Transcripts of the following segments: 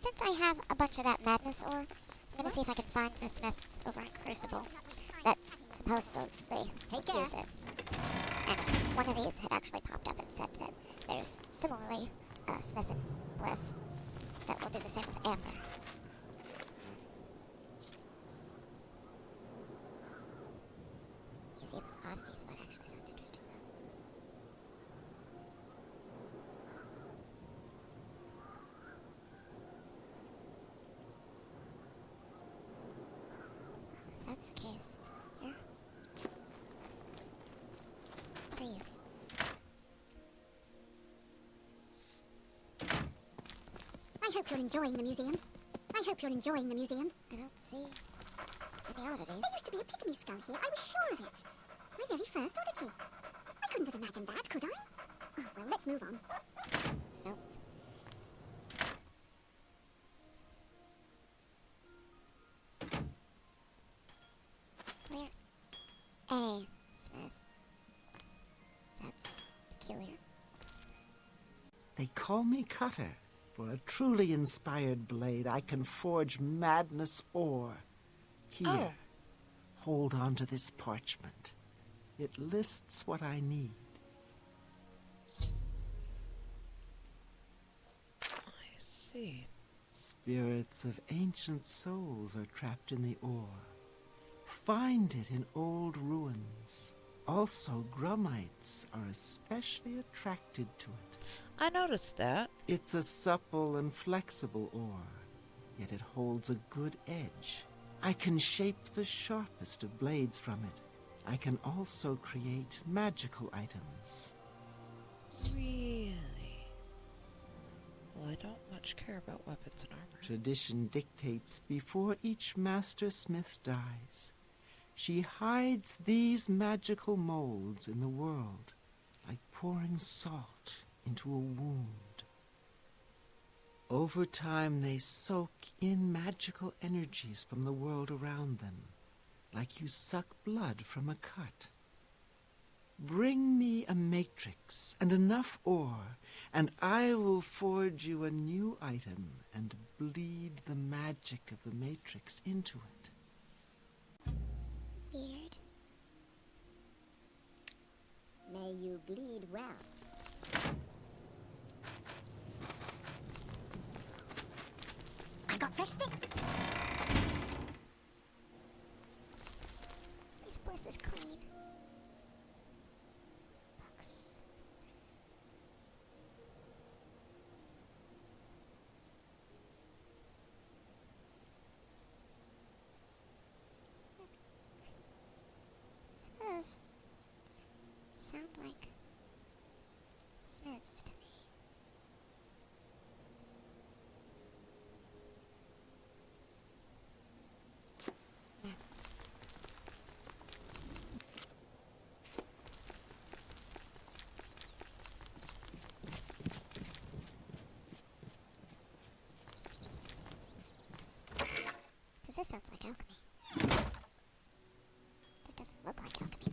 since I have a bunch of that madness ore, I'm gonna see if I can find the smith over in Crucible that's supposedly use it. And one of these had actually popped up and said that there's similarly a smith in Bliss that will do the same with Amber. Museum of Oddities might actually sound interesting though. If that's the case, here. What are you? I hope you're enjoying the museum. I hope you're enjoying the museum. I don't see any oddities. There used to be a pygmy skull here, I was sure of it. My very first oddity. I couldn't have imagined that, could I? Oh, well, let's move on. Nope. Clear. A smith. That's peculiar. They call me Cutter. For a truly inspired blade, I can forge madness ore. Here, hold on to this parchment. It lists what I need. I see. Spirits of ancient souls are trapped in the ore. Find it in old ruins. Also, grummites are especially attracted to it. I noticed that. It's a supple and flexible ore, yet it holds a good edge. I can shape the sharpest of blades from it. I can also create magical items. Really? Well, I don't much care about weapons and armor. Tradition dictates before each master smith dies, she hides these magical molds in the world, like pouring salt into a wound. Over time, they soak in magical energies from the world around them, like you suck blood from a cut. Bring me a matrix and enough ore, and I will forge you a new item and bleed the magic of the matrix into it. Weird. May you bleed well. I got fresh stick. This place is clean. Books. Those sound like smiths to me. No. Because this sounds like alchemy. That doesn't look like alchemy, though.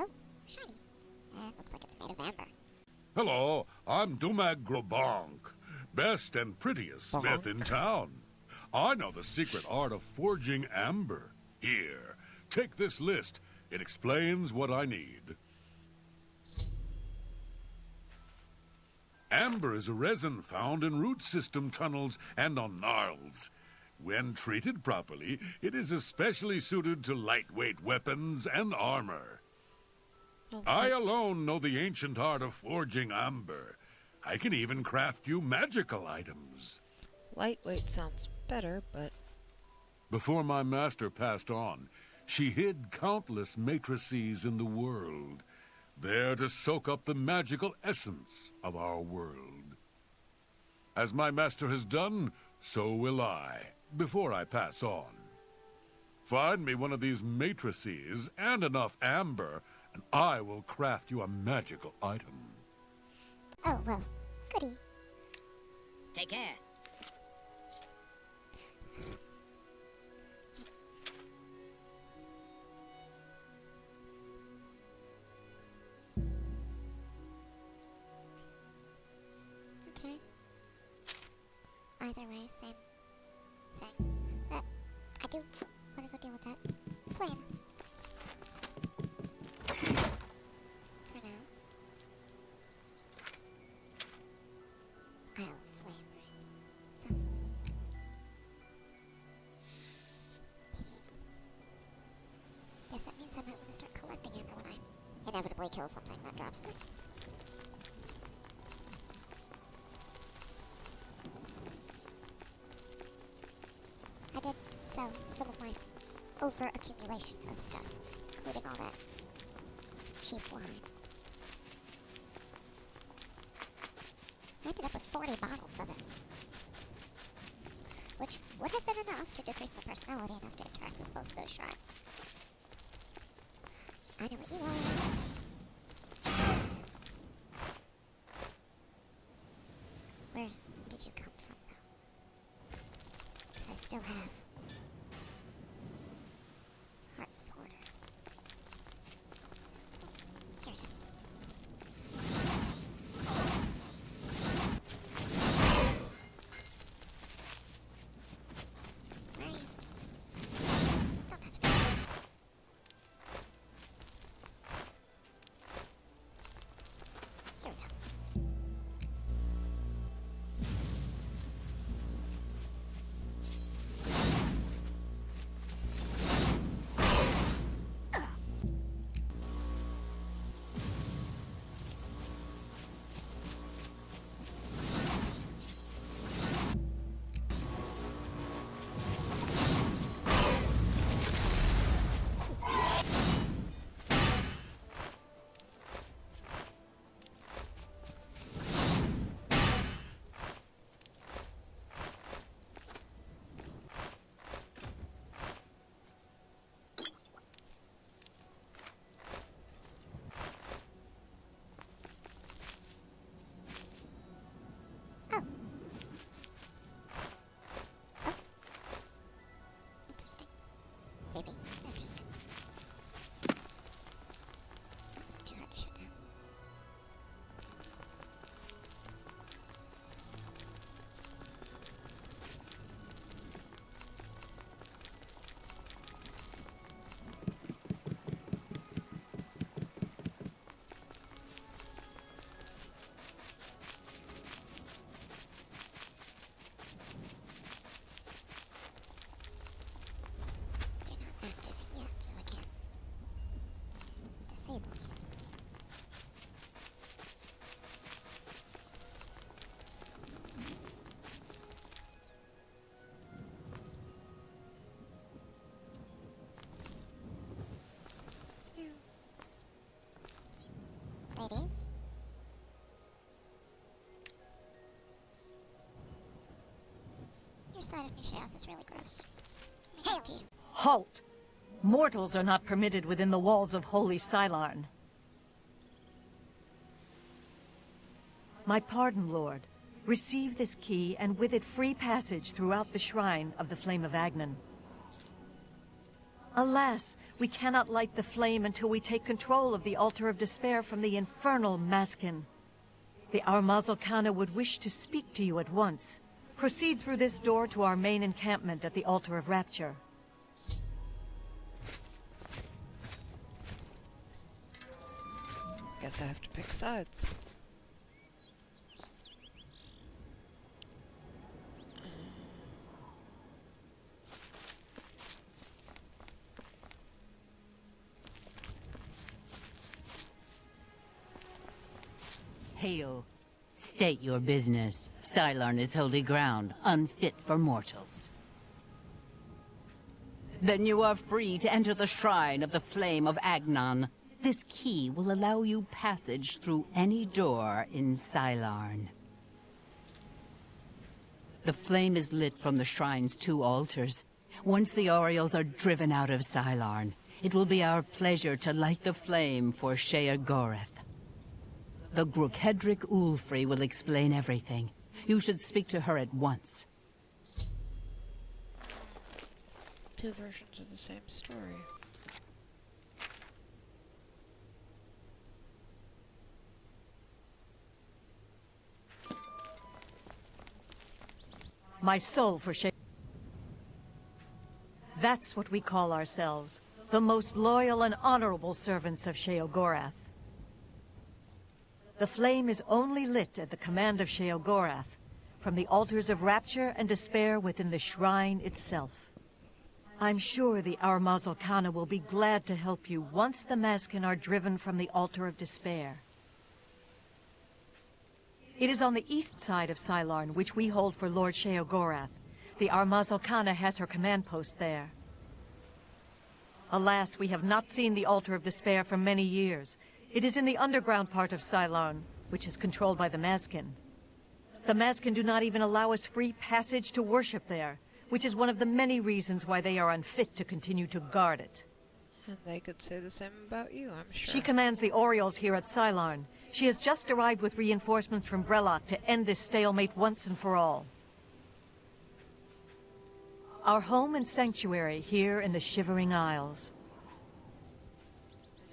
Oh, shiny. And looks like it's made of amber. Hello, I'm Dumag Grobonk, best and prettiest smith in town. I know the secret art of forging amber. Here, take this list. It explains what I need. Amber is a resin found in root system tunnels and on gnarls. When treated properly, it is especially suited to lightweight weapons and armor. I alone know the ancient art of forging amber. I can even craft you magical items. Lightweight sounds better, but... Before my master passed on, she hid countless matrices in the world, there to soak up the magical essence of our world. As my master has done, so will I, before I pass on. Find me one of these matrices and enough amber, and I will craft you a magical item. Oh, well, goody. Take care. either way, same thing. But I do want to go deal with that flame. For now. Isle of Flame, right? So. Guess that means I might want to start collecting amber when I inevitably kill something that drops it. I did sell some of my over-accumulation of stuff, including all that cheap wine. I ended up with 40 bottles of it, which would have been enough to decrease my personality enough to interact with both those shrines. I know what you are. Where did you come from, though? 'Cause I still have Hearts of Order. Here it is. Where are you? Don't touch me. Here we go. Oh. Oh. Interesting. Maybe. Interesting. That wasn't too hard to shut down. You're not active yet, so I can't disable you. Now, ladies, your side of Nishaoth is really gross. Hey, to you. Halt! Mortals are not permitted within the walls of Holy Cylon. My pardon, Lord. Receive this key, and with it free passage throughout the shrine of the Flame of Agnan. Alas, we cannot light the flame until we take control of the Altar of Despair from the infernal Maskin. The Armazal would wish to speak to you at once. Proceed through this door to our main encampment at the Altar of Rapture. Guess I have to pick sides. Hail. State your business. Cylon is holy ground, unfit for mortals. Then you are free to enter the shrine of the Flame of Agnan. This key will allow you passage through any door in Cylon. The flame is lit from the shrine's 2 altars. Once the Orioles are driven out of Cylon, it will be our pleasure to light the flame for Shea Goreth. The Grukedric Ulfri will explain everything. You should speak to her at once. 2 versions of the same story. My soul for Shea. That's what we call ourselves, the most loyal and honorable servants of Sheogorath. The flame is only lit at the command of Sheogorath, from the altars of rapture and despair within the shrine itself. I'm sure the Armazel Kana will be glad to help you once the Mazkin are driven from the altar of despair. It is on the east side of Sylarn, which we hold for Lord Sheogorath. The Armazel Kana has her command post there. Alas, we have not seen the altar of despair for many years. It is in the underground part of Sylarn, which is controlled by the Mazkin. The Mazkin do not even allow us free passage to worship there, which is one of the many reasons why they are unfit to continue to guard it. And they could say the same about you, I'm sure. She commands the Orioles here at Sylarn. She has just arrived with reinforcements from Brellock to end this stalemate once and for all. Our home and sanctuary here in the Shivering Isles.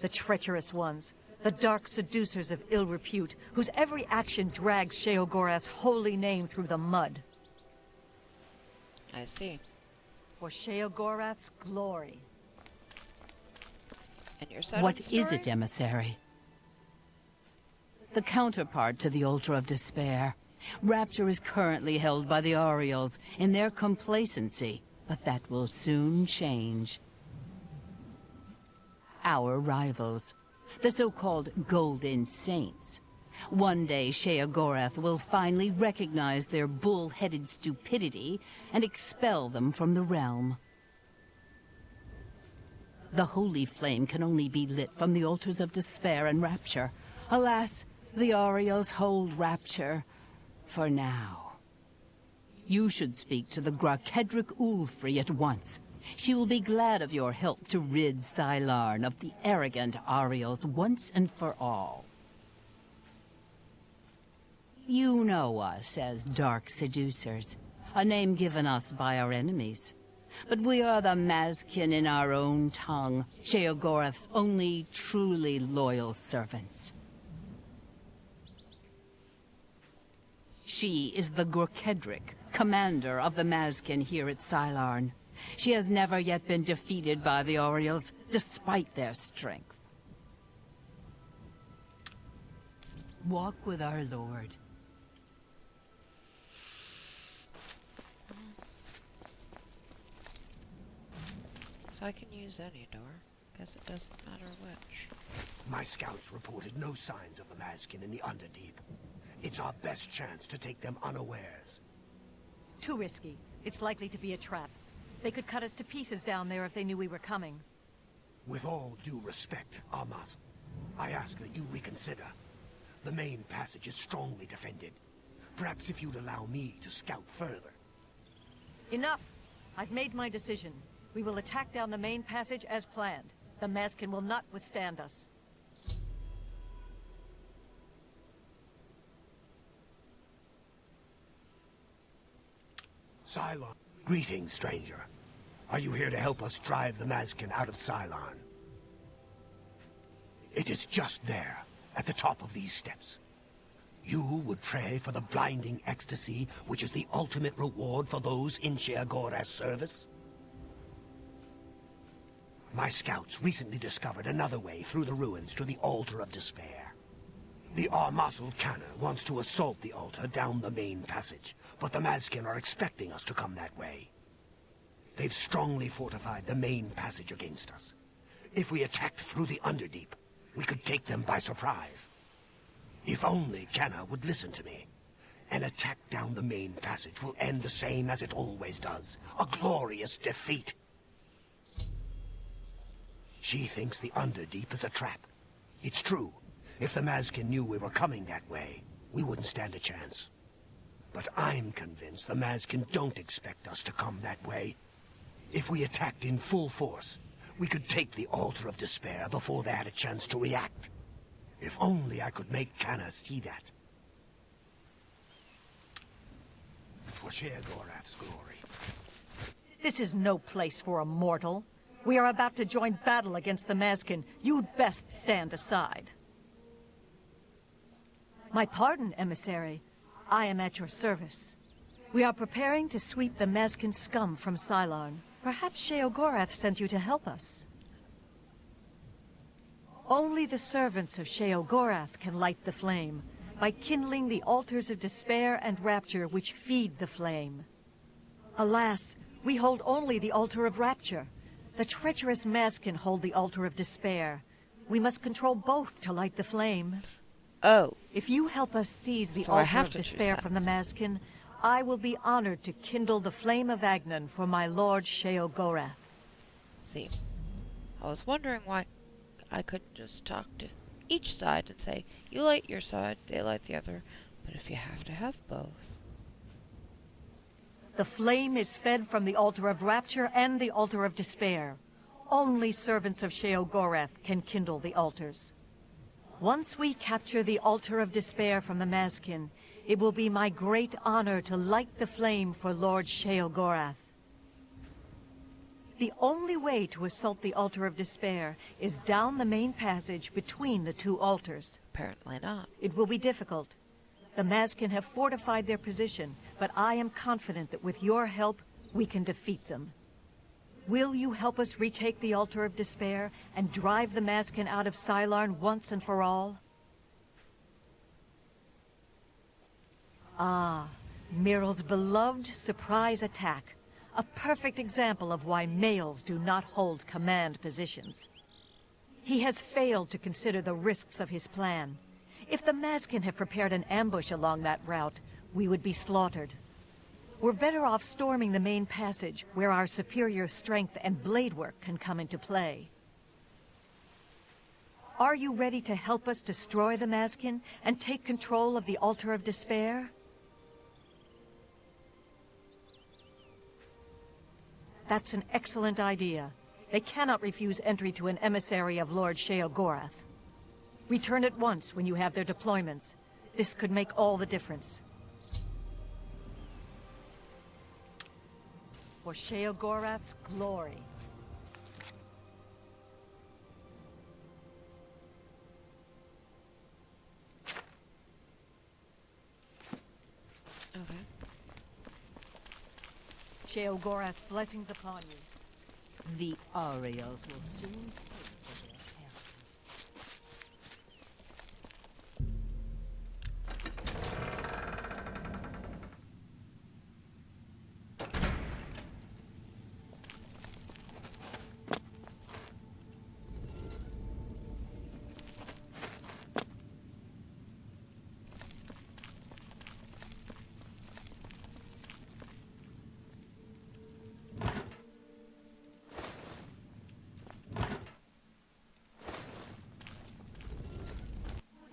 The treacherous ones, the dark seducers of ill repute, whose every action drags Sheogorath's holy name through the mud. I see. For Sheogorath's glory. And your side of What the is story? it, emissary? The counterpart to the Altar of Despair. Rapture is currently held by the Orioles in their complacency, but that will soon change. Our rivals, the so-called Golden Saints. One day, Sheogorath will finally recognize their bull-headed stupidity and expel them from the realm. The holy flame can only be lit from the altars of despair and rapture. Alas, the Orioles hold rapture for now. You should speak to the Grakedric Ulfri at once. She will be glad of your help to rid Sylarn of the arrogant Orioles once and for all. You know us as Dark Seducers, a name given us by our enemies. But we are the Mazkin in our own tongue, Sheogorath's only truly loyal servants. She is the Gorkedric, commander of the Mazkin here at Sylarn. She has never yet been defeated by the Orioles, despite their strength. Walk with our lord. So I can use any door. Guess it doesn't matter which. My scouts reported no signs of the Mazkin in the Underdeep. It's our best chance to take them unawares. Too risky. It's likely to be a trap. They could cut us to pieces down there if they knew we were coming. With all due respect, Armas, I ask that you reconsider. The main passage is strongly defended. Perhaps if you'd allow me to scout further. Enough! I've made my decision. We will attack down the main passage as planned. The Mazkin will not withstand us. Sylarn. Greetings, stranger. Are you here to help us drive the Mazkin out of Sylarn? It is just there, at the top of these steps. You would pray for the blinding ecstasy, which is the ultimate reward for those in Sheogorath's service? My scouts recently discovered another way through the ruins to the Altar of Despair. The Armazel Kana wants to assault the altar down the main passage, but the Mazkin are expecting us to come that way. They've strongly fortified the main passage against us. If we attacked through the Underdeep, we could take them by surprise. If only Kana would listen to me. An attack down the main passage will end the same as it always does. A glorious defeat. She thinks the Underdeep is a trap. It's true. If the Mazkin knew we were coming that way, we wouldn't stand a chance. But I'm convinced the Mazkin don't expect us to come that way. If we attacked in full force, we could take the Altar of Despair before they had a chance to react. If only I could make Kana see that. For Sheogorath's glory. This is no place for a mortal. We are about to join battle against the Mazkin. You'd best stand aside. My pardon, emissary. I am at your service. We are preparing to sweep the Mazkin scum from Cylon. Perhaps Sheogorath sent you to help us. Only the servants of Sheogorath can light the flame, by kindling the altars of despair and rapture which feed the flame. Alas, we hold only the altar of rapture. The treacherous Mazkin hold the altar of despair. We must control both to light the flame. Oh. If you help us seize the So I altar have of to choose despair from the sides. Mazkin, I will be honored to kindle the flame of Agnan for my lord Sheogorath. See, I was wondering why I couldn't just talk to each side and say, you light your side, they light the other. But if you have to have both. The flame is fed from the altar of rapture and the altar of despair. Only servants of Sheogorath can kindle the altars. Once we capture the altar of despair from the Mazkin, it will be my great honor to light the flame for Lord Sheogorath. The only way to assault the altar of despair is down the main passage between the two altars. Apparently not. It will be difficult. The Mazkin have fortified their position, but I am confident that with your help, we can defeat them. Will you help us retake the altar of despair and drive the Mazkin out of Cylon once and for all? Ah, Miryl's beloved surprise attack. A perfect example of why males do not hold command positions. He has failed to consider the risks of his plan. If the Mazkin have prepared an ambush along that route, we would be slaughtered. We're better off storming the main passage, where our superior strength and blade work can come into play. Are you ready to help us destroy the Mazkin and take control of the Altar of Despair? That's an excellent idea. They cannot refuse entry to an emissary of Lord Sheogorath. Return at once when you have their deployments. This could make all the difference. For Sheogorath's glory. Okay. Sheogorath's blessings upon you. The Aureals will soon pay for their inheritance.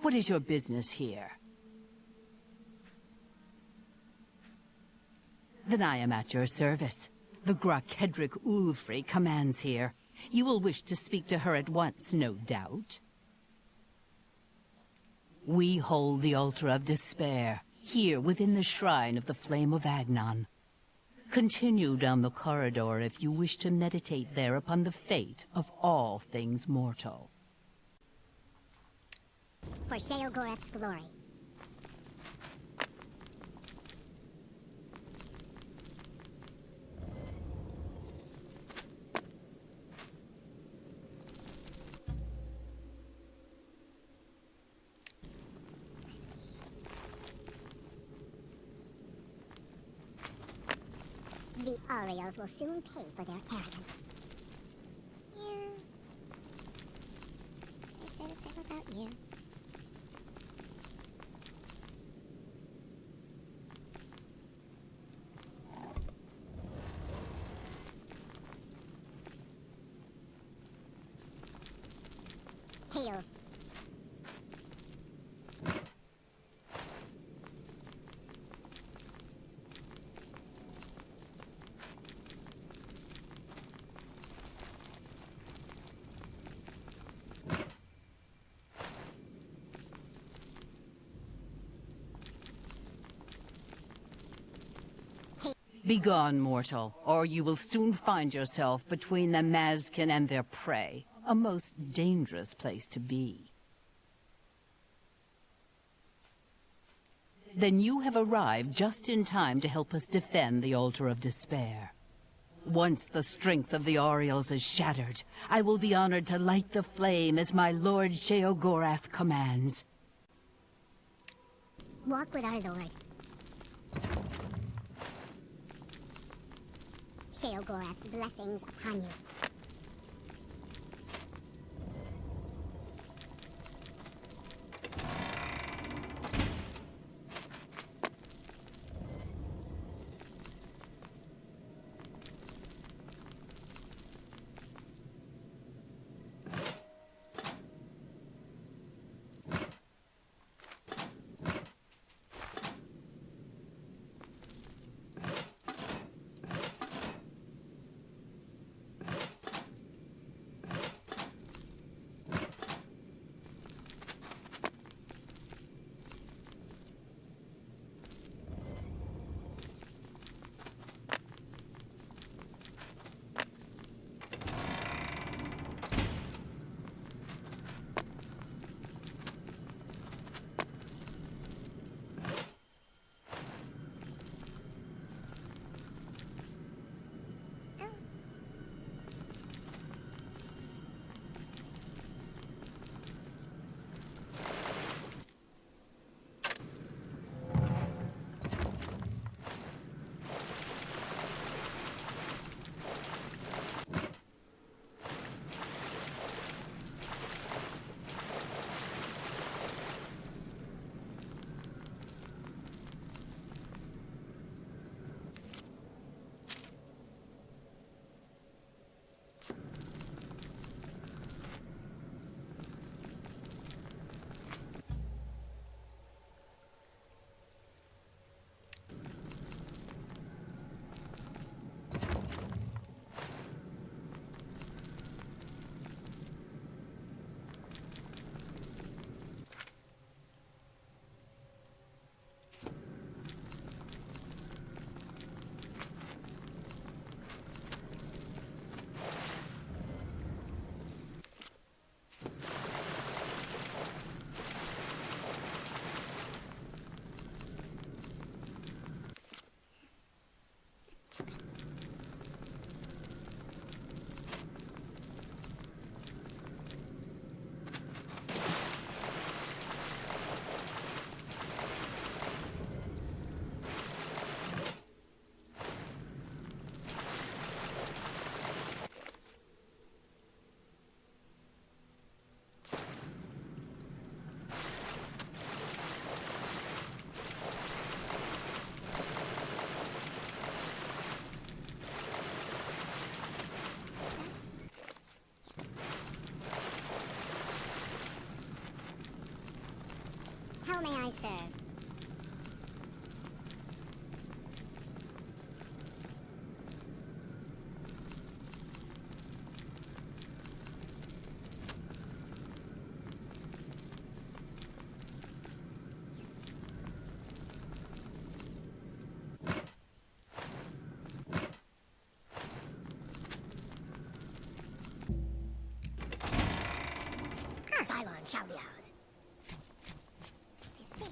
What is your business here? Then I am at your service. The Grakedric Ulfri commands here. You will wish to speak to her at once, no doubt. We hold the Altar of Despair, here within the Shrine of the Flame of Agnan. Continue down the corridor if you wish to meditate there upon the fate of all things mortal. For Sheogorath's glory. The Aureals will soon pay for their arrogance. Yeah. They say the same about you. Hail. Begone, mortal, or you will soon find yourself between the Mazkin and their prey. A most dangerous place to be. then you have arrived just in time to help us defend the Altar of Despair. Once the strength of the Orioles is shattered, I will be honored to light the flame as my Lord Sheogorath commands. Walk with our lord. Sheogorath's blessings upon you. How may I serve? Cylon shall be ours. I see.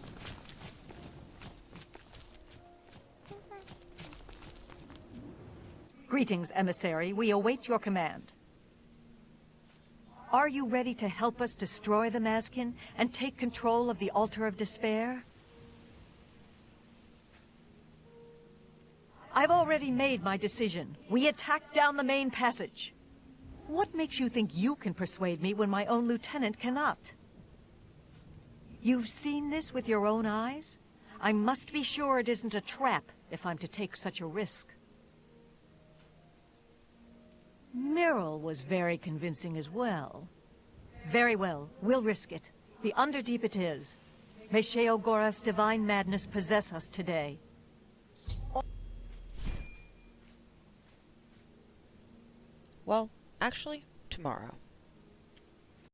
Greetings, emissary. We await your command. Are you ready to help us destroy the Mazkin and take control of the Altar of Despair? I've already made my decision. We attack down the main passage. What makes you think you can persuade me when my own lieutenant cannot? You've seen this with your own eyes? I must be sure it isn't a trap if I'm to take such a risk. Myrrel was very convincing as well. Very well, we'll risk it. The Underdeep it is. May Sheogorath's divine madness possess us today. Well, actually, tomorrow.